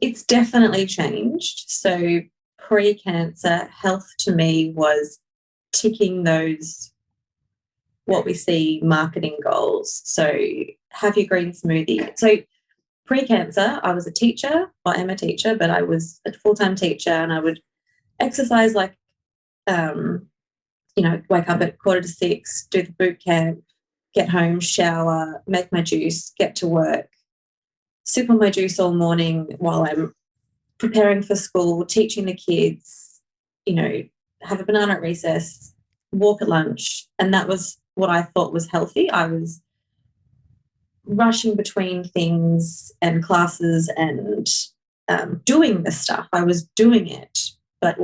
It's definitely changed. So pre-cancer, health to me was ticking those, what we see, marketing goals. So have your green smoothie. So pre-cancer, I was a teacher. I am a teacher, but I was a full-time teacher, and I would exercise like, wake up at 5:45, do the boot camp, get home, shower, make my juice, get to work, sip on my juice all morning while I'm preparing for school, teaching the kids, have a banana at recess, walk at lunch. And that was what I thought was healthy. I was rushing between things and classes and doing the stuff. I was doing it, but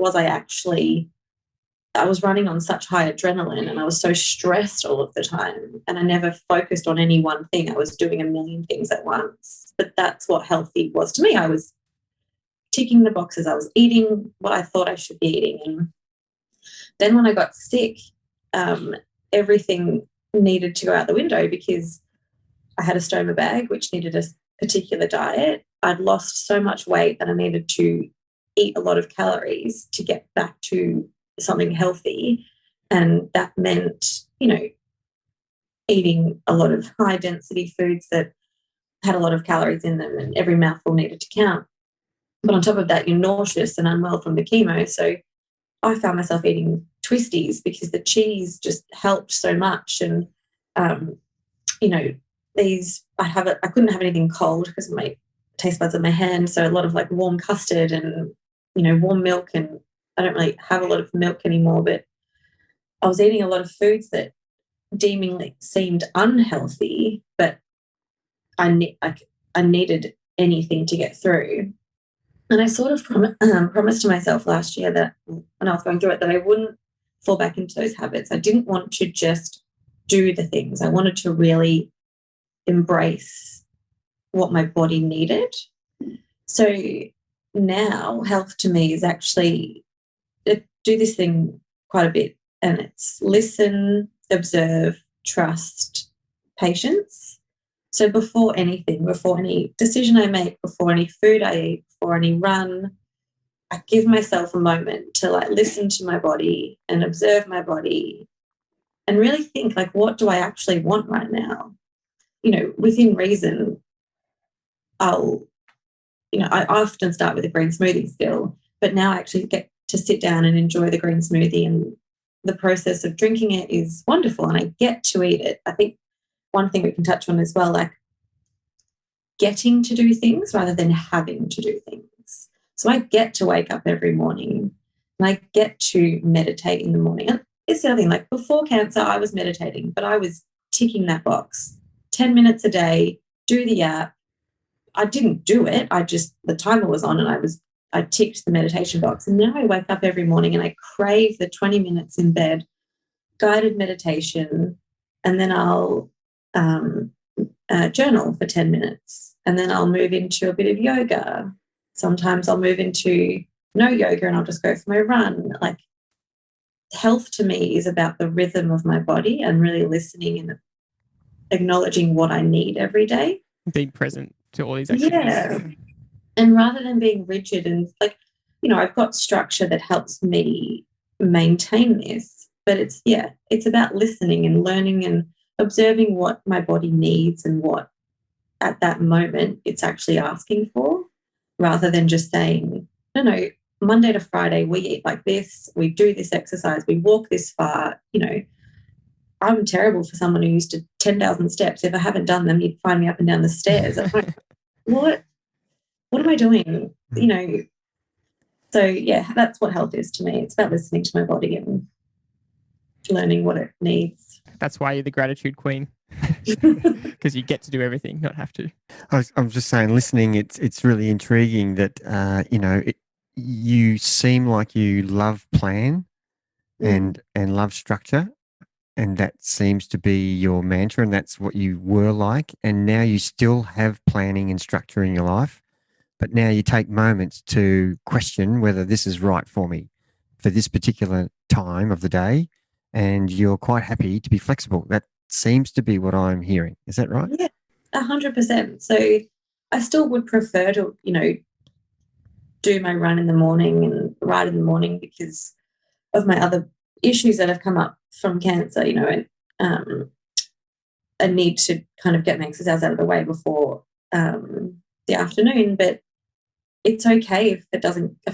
I was running on such high adrenaline, and I was so stressed all of the time, and I never focused on any one thing. I was doing a million things at once. But that's what healthy was to me. I was ticking the boxes. I was eating what I thought I should be eating. And then when I got sick, everything needed to go out the window because I had a stoma bag, which needed a particular diet. I'd lost so much weight that I needed to eat a lot of calories to get back to something healthy. And that meant, eating a lot of high density foods that had a lot of calories in them, and every mouthful needed to count. But on top of that, you're nauseous and unwell from the chemo. So I found myself eating twisties because the cheese just helped so much. And, I couldn't have anything cold because of my taste buds in my hand. So a lot of like warm custard and, warm milk. And I don't really have a lot of milk anymore, but I was eating a lot of foods that deemingly seemed unhealthy, but I needed anything to get through. And I sort of promised to myself last year that when I was going through it, that I wouldn't fall back into those habits. I didn't want to just do the things. I wanted to really embrace what my body needed. So now health to me is actually do this thing quite a bit, and it's listen, observe, trust, patience. So before anything, before any decision I make, before any food I eat, before any run, I give myself a moment to like listen to my body and observe my body and really think like, what do I actually want right now? Within reason, I often start with a green smoothie still, but now I actually get to sit down and enjoy the green smoothie, and the process of drinking it is wonderful, and I get to eat it. I think one thing we can touch on as well, like getting to do things rather than having to do things. So I get to wake up every morning and I get to meditate in the morning. And it's the other thing, like before cancer, I was meditating, but I was ticking that box. 10 minutes a day, do the app. I didn't do it. The timer was on and I ticked the meditation box. And now I wake up every morning and I crave the 20 minutes in bed, guided meditation, and then I'll journal for 10 minutes. And then I'll move into a bit of yoga. Sometimes I'll move into no yoga and I'll just go for my run. Like health to me is about the rhythm of my body and really listening and acknowledging what I need every day. Being present to all these activities. Yeah. And rather than being rigid and like, I've got structure that helps me maintain this, but it's about listening and learning and observing what my body needs and what at that moment it's actually asking for, rather than just saying, no, Monday to Friday, we eat like this, we do this exercise, we walk this far. I'm terrible for someone who used to 10,000 steps. If I haven't done them, you'd find me up and down the stairs. I'm like, what am I doing? So yeah, that's what health is to me. It's about listening to my body and learning what it needs. That's why you're the gratitude queen, because you get to do everything, not have to. I'm just saying, listening, it's really intriguing that, you seem like you love plan and love structure. And that seems to be your mantra, and that's what you were like. And now you still have planning and structure in your life, but now you take moments to question whether this is right for me for this particular time of the day, and you're quite happy to be flexible. That seems to be what I'm hearing. Is that right? Yeah, 100%. So I still would prefer to, do my run in the morning and ride in the morning because of my other issues that have come up from cancer, and I need to kind of get my exercise out of the way before the afternoon. But it's okay if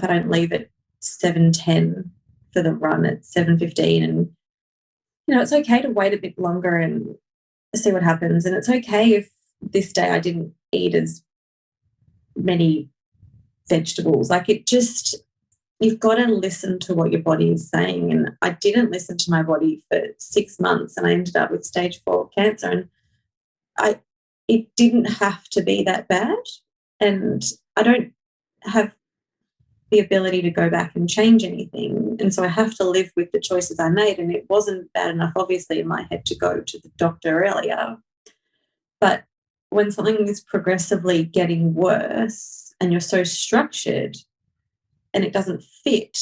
I don't leave at 7:10 for the run at 7:15, and it's okay to wait a bit longer and see what happens. And it's okay if this day I didn't eat as many vegetables. Like, you've got to listen to what your body is saying. And I didn't listen to my body for 6 months, and I ended up with stage 4 cancer. And it didn't have to be that bad. And I don't have the ability to go back and change anything. And so I have to live with the choices I made. And it wasn't bad enough, obviously, in my head to go to the doctor earlier. But when something is progressively getting worse and you're so structured and it doesn't fit,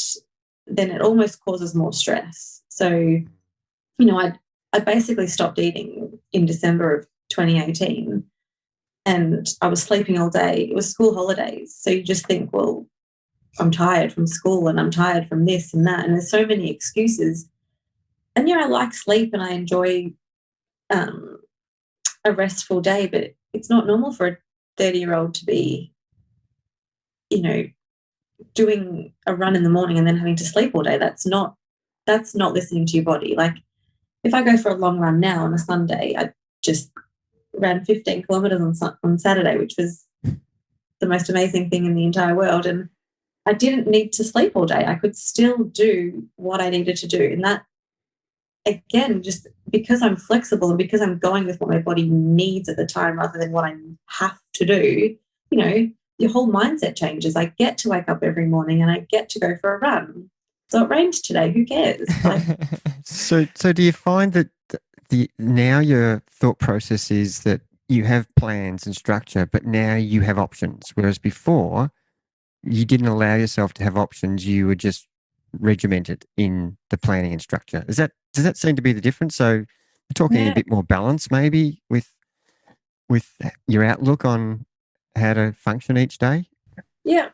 then it almost causes more stress. So, I basically stopped eating in December of 2018, and I was sleeping all day. It was school holidays. So you just think, well, I'm tired from school and I'm tired from this and that. And there's so many excuses. And I like sleep and I enjoy a restful day, but it's not normal for a 30-year-old to be, doing a run in the morning and then having to sleep all day. That's not listening to your body. Like, if I go for a long run now on a Sunday, I just ran 15 kilometers on Saturday, which was the most amazing thing in the entire world. And I didn't need to sleep all day. I could still do what I needed to do. And that, again, just because I'm flexible and because I'm going with what my body needs at the time rather than what I have to do, your whole mindset changes. I get to wake up every morning and I get to go for a run. So it rained today. Who cares? So do you find that now your thought process is that you have plans and structure, but now you have options, whereas before you didn't allow yourself to have options. You were just regimented in the planning and structure. Does that seem to be the difference? So we're talking a bit more balance maybe with your outlook on how to function each day? Yeah.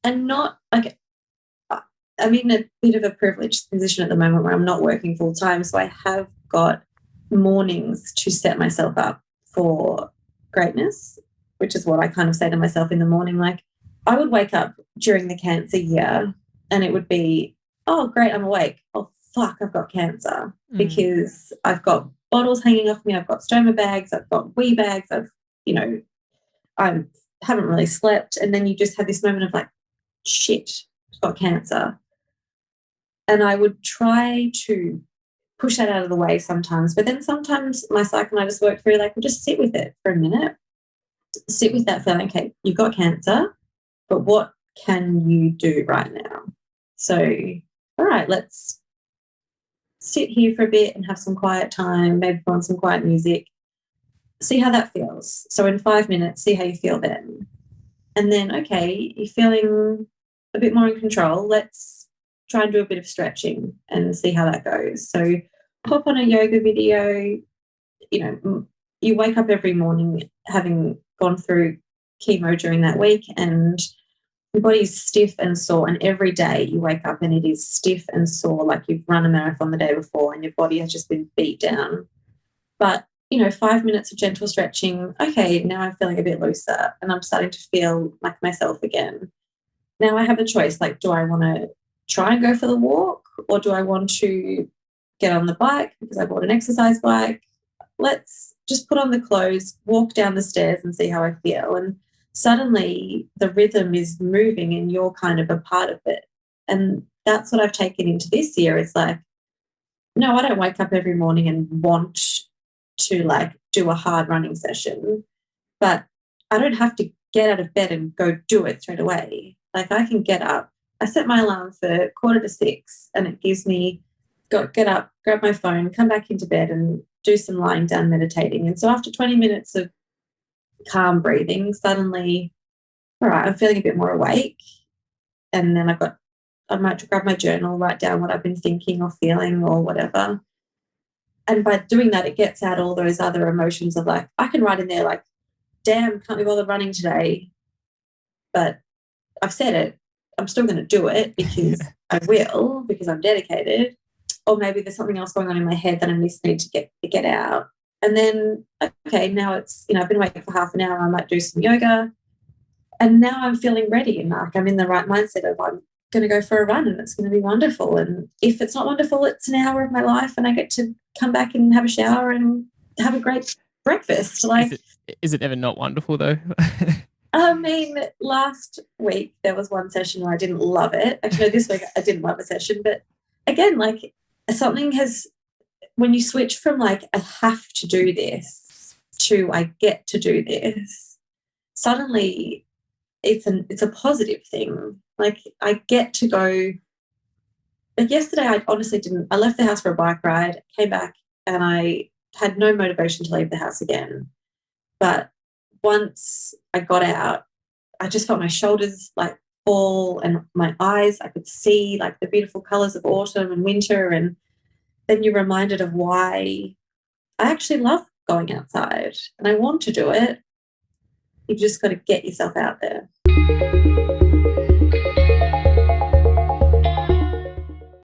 And not like, I'm in a bit of a privileged position at the moment where I'm not working full time. So I have got mornings to set myself up for greatness, which is what I kind of say to myself in the morning. Like, I would wake up during the cancer year and it would be, oh, great, I'm awake. Oh, fuck, I've got cancer because I've got bottles hanging off me. I've got stoma bags. I've got wee bags. I haven't really slept. And then you just have this moment of like, shit, I've got cancer. And I would try to push that out of the way sometimes. But then sometimes my psych and I just work through, like, we'll just sit with it for a minute. Sit with that feeling, okay, you've got cancer, but what can you do right now? So, all right, let's sit here for a bit and have some quiet time, maybe put on some quiet music. See how that feels. So in 5 minutes, see how you feel then. And then, okay, you're feeling a bit more in control. Let's try and do a bit of stretching and see how that goes. So pop on a yoga video. You wake up every morning having gone through chemo during that week and your body's stiff and sore. And every day you wake up and it is stiff and sore, like you've run a marathon the day before and your body has just been beat down. But 5 minutes of gentle stretching. Okay, now I'm feeling a bit looser and I'm starting to feel like myself again. Now I have a choice. Like, do I want to try and go for the walk or do I want to get on the bike because I bought an exercise bike? Let's just put on the clothes, walk down the stairs and see how I feel. And suddenly the rhythm is moving and you're kind of a part of it. And that's what I've taken into this year. It's like, no, I don't wake up every morning and want to like do a hard running session, but I don't have to get out of bed and go do it straight away. Like, I can get up. I set my alarm for 5:45 and it gives me get up, grab my phone, come back into bed and do some lying down meditating. And so after 20 minutes of calm breathing, suddenly, all right, I'm feeling a bit more awake. And then I might grab my journal, write down what I've been thinking or feeling or whatever. And by doing that, it gets out all those other emotions of like, I can write in there like, damn, can't be bothered running today. But I've said it. I'm still going to do it because I will, because I'm dedicated. Or maybe there's something else going on in my head that I just need to get out. And then, okay, now it's, I've been awake for half an hour. I might do some yoga. And now I'm feeling ready and like I'm in the right mindset of I'm going to go for a run and it's going to be wonderful. And if it's not wonderful, it's an hour of my life and I get to come back and have a shower and have a great breakfast. Like, is it ever not wonderful though? I mean, last week there was one session where I didn't love it. Actually, no, this week I didn't love a session. But again, like when you switch from like I have to do this to I get to do this, suddenly it's a positive thing. Like I get to go. Like yesterday, I honestly didn't. I left the house for a bike ride, came back, and I had no motivation to leave the house again. But once I got out, I just felt my shoulders like fall and my eyes, I could see like the beautiful colours of autumn and winter. And then you're reminded of why I actually love going outside and I want to do it. You've just got to get yourself out there.